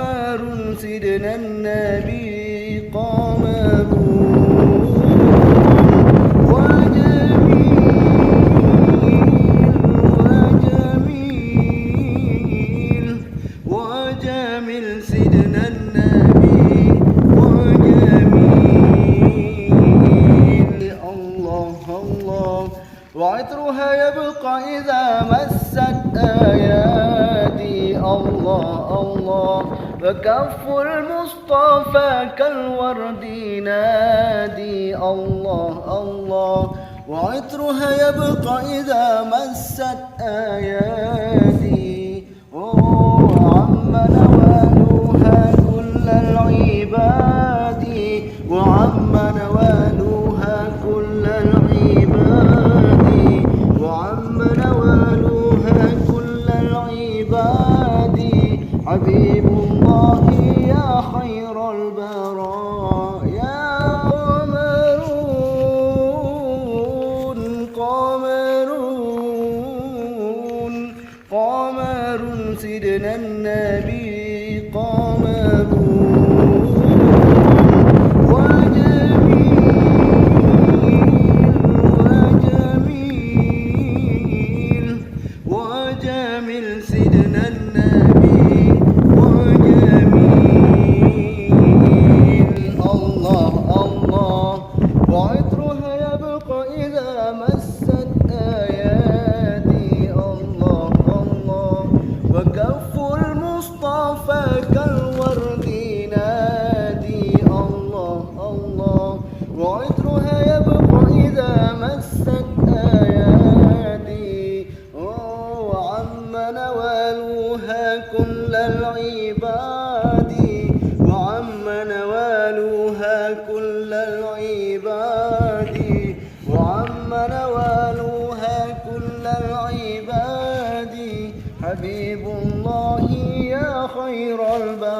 قمر سيدنا النبي قمرون وجميل سيدنا النبي وجميل الله الله وعطرها يبقى إذا مست آياتي الله الله وكف المصطفى كالورد نادي الله الله وعطرها يبقى إذا مست آياتي وعم نوالها كل العباد وعم نوالها كل العباد وعم نوالها كل العباد حبيب الله يا خير البراء يا قمرون قمرون قمرون سيدنا النبي قمرون وجميل وجميل سيدنا النبي وجميل الله الله وعطرها يبقى إذا مست آياتي الله الله وكف المصطفى كالورد نادي الله الله وعطرها يبقى إذا مست آياتي وعم نوالها كل العباد وعم نوالها كل العباد وعم نوالها كل العباد حبيب الله يا خير البراء